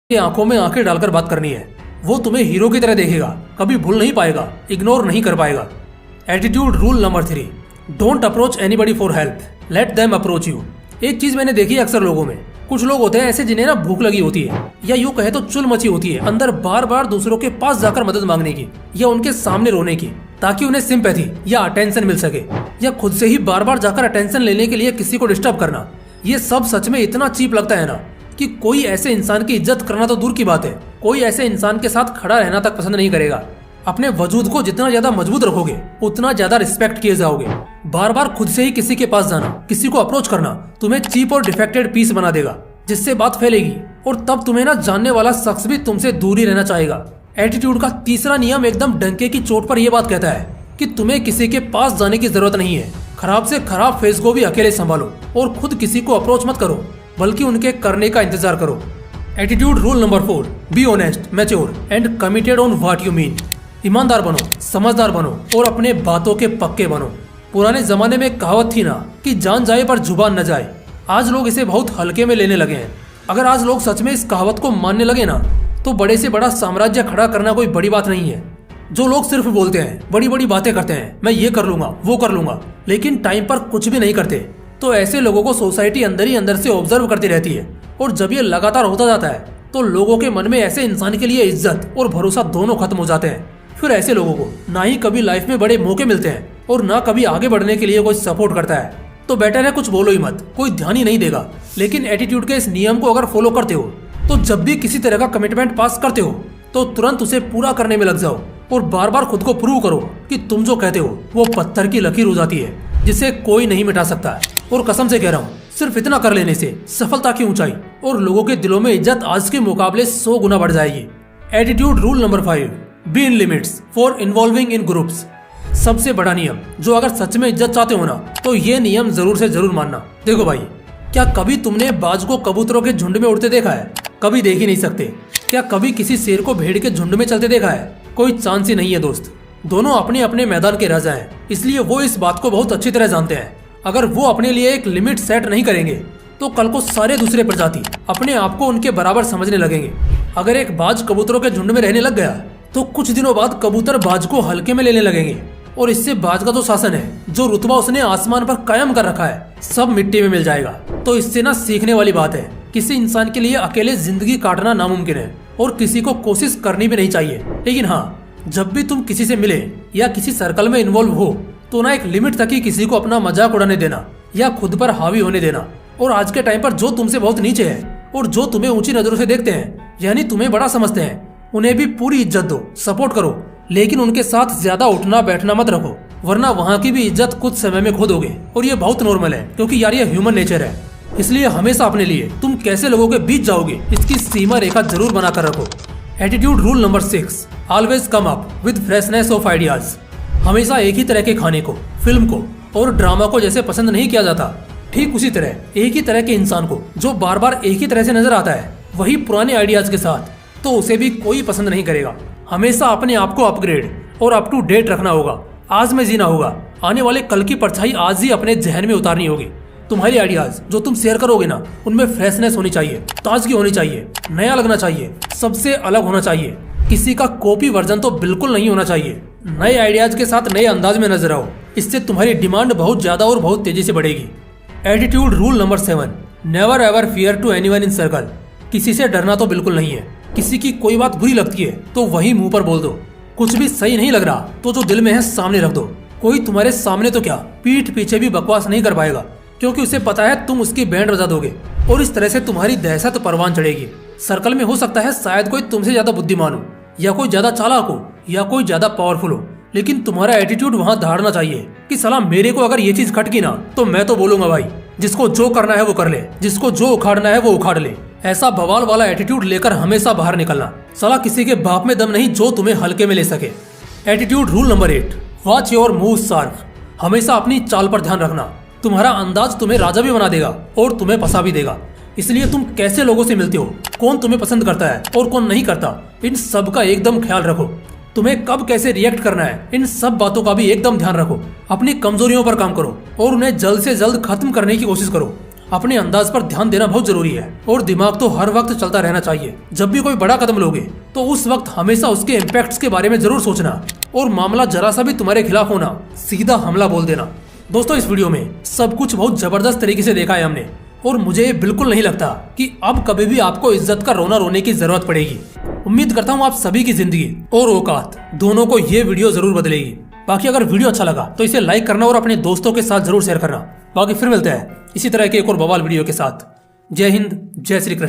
की आंखों में आंखें डालकर बात करनी है। वो तुम्हें हीरो की तरह देखेगा, कभी भूल नहीं पाएगा, इग्नोर नहीं कर पाएगा। Attitude rule number 3, don't approach anybody for help, let them approach you. एक चीज मैंने देखी है अक्सर लोगों में, कुछ लोग होते हैं ऐसे जिन्हें ना भूख लगी होती है, या यूं कहे तो चुल मची होती है अंदर बार बार दूसरों के पास जाकर मदद मांगने की या उनके सामने रोने की, ताकि उन्हें सिंपैथी या अटेंशन मिल सके, या खुद से ही बार बार जाकर अटेंशन लेने के लिए किसी को डिस्टर्ब करना। ये सब सच में इतना चीप लगता है ना कि कोई ऐसे इंसान की इज्जत करना तो दूर की बात है, कोई ऐसे इंसान के साथ खड़ा रहना तक पसंद नहीं करेगा। अपने वजूद को जितना ज्यादा मजबूत रखोगे उतना ज्यादा रिस्पेक्ट किए जाओगे। बार बार खुद से ही किसी के पास जाना, किसी को अप्रोच करना तुम्हें चीप और डिफेक्टेड पीस बना देगा, जिससे बात फैलेगी और तब तुम्हें ना जानने वाला शख्स भी तुमसे दूर ही रहना चाहेगा। एटीट्यूड का तीसरा नियम एकदम डंके की चोट पर यह बात कहता है कि तुम्हें किसी के पास जाने की जरूरत नहीं है। खराब से खराब फेस को भी अकेले संभालो और खुद किसी को अप्रोच मत करो, बल्कि उनके करने का इंतजार करो। Attitude rule number 4, be honest, mature and committed on what you mean. ईमानदार बनो, समझदार बनो और अपने बातों के पक्के बनो। पुराने जमाने में कहावत थी ना कि जान जाए पर जुबान न जाए। आज लोग इसे बहुत हल्के में लेने लगे हैं। अगर आज लोग सच में इस कहावत को मानने लगे ना, तो बड़े से बड़ा साम्राज्य खड़ा करना कोई बड़ी बात नहीं है। जो लोग सिर्फ बोलते हैं, बड़ी बड़ी बातें करते हैं, मैं ये कर लूंगा, वो कर लूंगा, लेकिन टाइम पर कुछ भी नहीं करते, तो ऐसे लोगों को सोसाइटी अंदर ही अंदर से ऑब्जर्व करती रहती है। और जब ये लगातार होता जाता है तो लोगों के मन में ऐसे इंसान के लिए इज्जत और भरोसा दोनों खत्म हो जाते हैं। फिर ऐसे लोगों को ना ही कभी लाइफ में बड़े मौके मिलते हैं और ना कभी आगे बढ़ने के लिए कोई सपोर्ट करता है। तो बेटर है कुछ बोलो ही मत, कोई ध्यान ही नहीं देगा। लेकिन एटीट्यूड के इस नियम को अगर फॉलो करते हो तो जब भी किसी तरह का कमिटमेंट पास करते हो तो तुरंत उसे पूरा करने में लग जाओ और बार बार खुद को प्रूव करो कि तुम जो कहते हो वो पत्थर की लकीर हो जाती है, जिसे कोई नहीं मिटा सकता। और कसम से कह रहा हूँ, सिर्फ इतना कर लेने से सफलता की ऊंचाई और लोगों के दिलों में इज्जत आज के मुकाबले 100 गुना बढ़ जाएगी। Attitude rule number 5, be in limits for involving in groups. सबसे बड़ा नियम, जो अगर सच में इज्जत चाहते हो ना, तो ये नियम जरूर से जरूर मानना। देखो भाई, क्या कभी तुमने बाज को कबूतरों के झुंड में उड़ते देखा है? कभी देख ही नहीं सकते। क्या कभी किसी शेर को भेड़ के झुंड में चलते देखा है? कोई चांस ही नहीं है दोस्त। दोनों अपने अपने मैदान के राजा हैं, इसलिए वो इस बात को बहुत अच्छी तरह जानते हैं। अगर वो अपने लिए एक लिमिट सेट नहीं करेंगे तो कल को सारे दूसरे प्रजाति अपने आप को उनके बराबर समझने लगेंगे। अगर एक बाज कबूतरों के झुंड में रहने लग गया तो कुछ दिनों बाद कबूतर बाज को हल्के में लेने लगेंगे और इससे बाज का जो शासन है, जो रुतबा उसने आसमान पर कायम कर रखा है, सब मिट्टी में मिल जाएगा। तो इससे ना सीखने वाली बात है, किसी इंसान के लिए अकेले जिंदगी काटना नामुमकिन है और किसी को कोशिश करनी भी नहीं चाहिए। लेकिन हाँ, जब भी तुम किसी से मिले या किसी सर्कल में इन्वॉल्व हो तो ना एक लिमिट तक ही किसी को अपना मजाक उड़ाने देना या खुद पर हावी होने देना। और आज के टाइम पर जो तुमसे बहुत नीचे है और जो तुम्हें ऊंची नजरों से देखते हैं, यानी तुम्हें बड़ा समझते हैं, उन्हें भी पूरी इज्जत दो, सपोर्ट करो, लेकिन उनके साथ ज्यादा उठना बैठना मत रखो, वरना वहाँ की भी इज्जत कुछ समय में खो दोगे। और ये बहुत नॉर्मल है, क्योंकि यार ये ह्यूमन नेचर है। इसलिए हमेशा अपने लिए तुम कैसे लोगों के बीच जाओगे, इसकी सीमा रेखा जरूर बनाकर रखो। Attitude rule number 6, always come up with freshness of ideas. हमेशा एक ही तरह के खाने को, फिल्म को और ड्रामा को जैसे पसंद नहीं किया जाता, ठीक उसी तरह एक ही तरह के इंसान को जो बार बार एक ही तरह से नजर आता है, वही पुराने आइडियाज के साथ, तो उसे भी कोई पसंद नहीं करेगा। हमेशा अपने आप को अपग्रेड और अप टू डेट रखना होगा। आज में जीना होगा, आने वाले कल की परछाई आज ही अपने जहन में उतारनी होगी। तुम्हारी आइडियाज जो तुम शेयर करोगे ना, उनमें फ्रेशनेस होनी चाहिए, ताजगी होनी चाहिए, नया लगना चाहिए, सबसे अलग होना चाहिए। किसी का कॉपी वर्जन तो बिल्कुल नहीं होना चाहिए। नए आइडियाज के साथ नए अंदाज में नजर आओ, इससे तुम्हारी डिमांड बहुत ज्यादा और बहुत तेजी से बढ़ेगी। Attitude rule number 7, never ever fear to anyone in circle. किसी से डरना तो बिल्कुल नहीं है। किसी की कोई बात बुरी लगती है तो वही मुंह पर बोल दो। कुछ भी सही नहीं लग रहा तो जो दिल में है सामने रख दो। कोई तुम्हारे सामने तो क्या, पीठ पीछे भी बकवास नहीं कर पाएगा, क्योंकि उसे पता है तुम उसकी बैंड बजा दोगे और इस तरह से तुम्हारी दहशत परवान चढ़ेगी। सर्कल में हो सकता है शायद कोई तुमसे ज्यादा बुद्धिमान हो, या कोई ज्यादा चालाक हो, या कोई ज्यादा पावरफुल हो, लेकिन तुम्हारा एटीट्यूड वहाँ धारना चाहिए कि साला मेरे को अगर ये चीज खटकी ना तो मैं तो बोलूंगा भाई, जिसको जो करना है वो कर ले, जिसको जो उखाड़ना है वो उखाड़ ले। ऐसा बवाल वाला एटीट्यूड लेकर हमेशा बाहर निकलना। साला किसी के बाप में दम नहीं जो तुम्हें हल्के में ले सके। Attitude rule number 8, watch your move sharp. हमेशा अपनी चाल पर ध्यान रखना। तुम्हारा अंदाज तुम्हें राजा भी बना देगा और तुम्हें फंसा भी देगा। इसलिए तुम कैसे लोगों से मिलते हो, कौन तुम्हें पसंद करता है और कौन नहीं करता, इन सब का एकदम ख्याल रखो। तुम्हें कब कैसे रिएक्ट करना है, इन सब बातों का भी एकदम ध्यान रखो। अपनी कमजोरियों पर काम करो और उन्हें जल्द से जल्द खत्म करने की कोशिश करो। अपने अंदाज पर ध्यान देना बहुत जरूरी है और दिमाग तो हर वक्त चलता रहना चाहिए। जब भी कोई बड़ा कदम लोगे तो उस वक्त हमेशा उसके इम्पैक्ट्स के बारे में जरूर सोचना और मामला जरा सा भी तुम्हारे खिलाफ होना सीधा हमला बोल देना। दोस्तों, इस वीडियो में सब कुछ बहुत जबरदस्त तरीके से देखा है हमने और मुझे बिल्कुल नहीं लगता कि अब कभी भी आपको इज्जत का रोना रोने की जरूरत पड़ेगी। उम्मीद करता हूँ आप सभी की जिंदगी और औकात दोनों को ये वीडियो जरूर बदलेगी। बाकी अगर वीडियो अच्छा लगा तो इसे लाइक करना और अपने दोस्तों के साथ जरूर शेयर करना। बाकी फिर मिलते हैं इसी तरह के एक और बवाल वीडियो के साथ। जय हिंद, जय श्री कृष्ण।